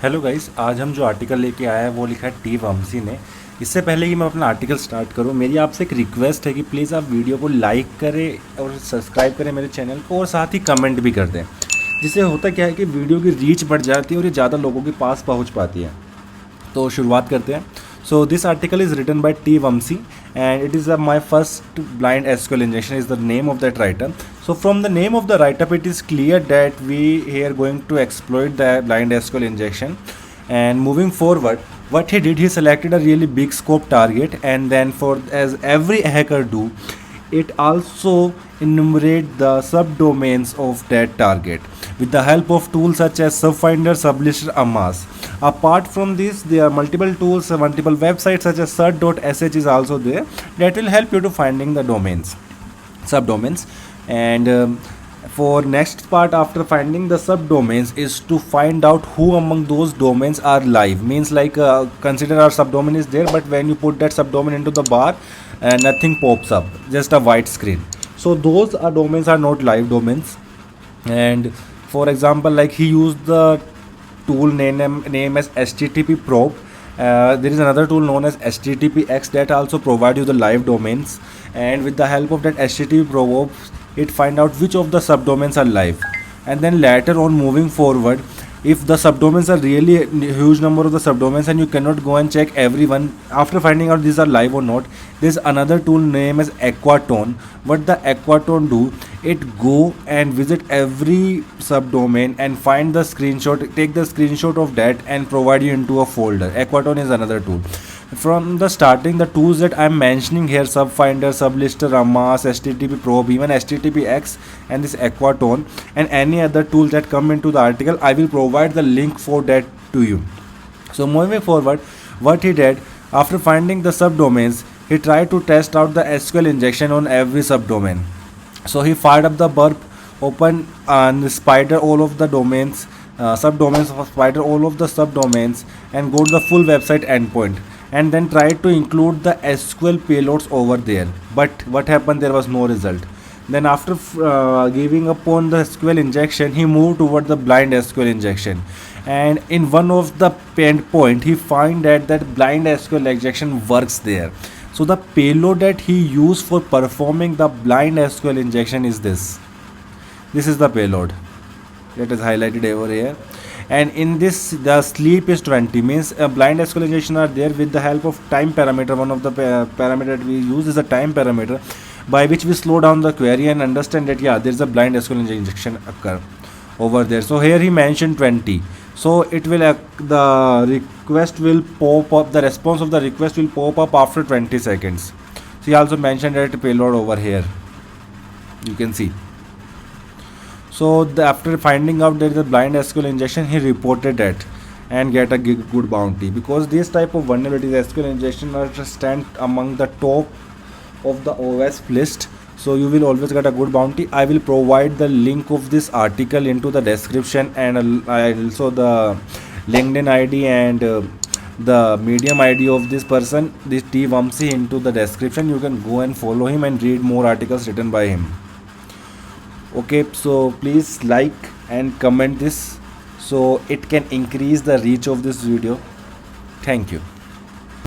Hello guys, आज हम जो आर्टिकल लेके आए हैं वो लिखा है टी वमसी ने। इससे पहले कि मैं अपना आर्टिकल स्टार्ट करूं, मेरी आपसे एक रिक्वेस्ट है कि प्लीज़ आप वीडियो को लाइक करें और सब्सक्राइब करें मेरे चैनल को, और साथ ही कमेंट भी कर दें। जिससे होता क्या है कि वीडियो की रीच बढ़ जाती है और ये ज़्यादा लोगों के पास पहुंच पाती है। तो शुरुआत करते हैं। So this article is written by T Vamsi and it is my first blind SQL injection is the name of that writer. So from the name of the write-up, it is clear that we here going to exploit the blind SQL injection. And moving forward, what he did, he selected a really big scope target, and then for as every hacker do, it also enumerate the subdomains of that target with the help of tools such as Subfinder, Sublister, Amas. Apart from this, there are multiple tools, multiple websites such as cert.sh is also there that will help you to finding the domains, subdomains. And for next part after finding the subdomains is to find out who among those domains are live. Means like consider our subdomain is there, but when you put that subdomain into the bar, nothing pops up, just a white screen. So those are domains are not live domains. And for example, like he used the tool name as http probe. There is another tool known as httpx that also provide you the live domains, and with the help of that http probe it find out which of the subdomains are live. And then later on moving forward, if the subdomains are really a huge number of the subdomains and you cannot go and check everyone after finding out these are live or not, there's another tool named as Aquatone. What the Aquatone do, it go and visit every subdomain and find the screenshot, take the screenshot of that and provide you into a folder. Aquatone is another tool. From the starting, the tools that I'm mentioning here, Subfinder, Sublister, Amas, http probe, even httpx, and this Aquatone, and any other tools that come into the article, I will provide the link for that to you. So moving forward, what he did after finding the subdomains, he tried to test out the SQL injection on every subdomain. So he fired up the burp, open and spider all of the domains, subdomains of spider all of the subdomains, and go to the full website endpoint, and then tried to include the SQL payloads over there. But what happened? There was no result. Then after giving up on the SQL injection, he moved toward the blind SQL injection. And in one of the endpoint, he find that blind SQL injection works there. So the payload that he used for performing the blind SQL injection is this. This is the payload that is highlighted over here. And in this the sleep is 20, means blind SQL injection are there with the help of time parameter. One of the parameter that we use is a time parameter by which we slow down the query and understand that yeah, there is a blind SQL injection occur over there. So here he mentioned 20. So it will the request will pop up, the response of the request will pop up after 20 seconds. So he also mentioned that payload over here, you can see. So after finding out there is a blind SQL injection, he reported that and get a good bounty, because this type of vulnerabilities, SQL injection, are stand among the top of the OS list. So you will always get a good bounty. I will provide the link of this article into the description, and also the LinkedIn ID and the Medium ID of this person, this T Vamsi, into the description. You can go and follow him and read more articles written by him. Okay, so please like and comment this so it can increase the reach of this video. Thank you.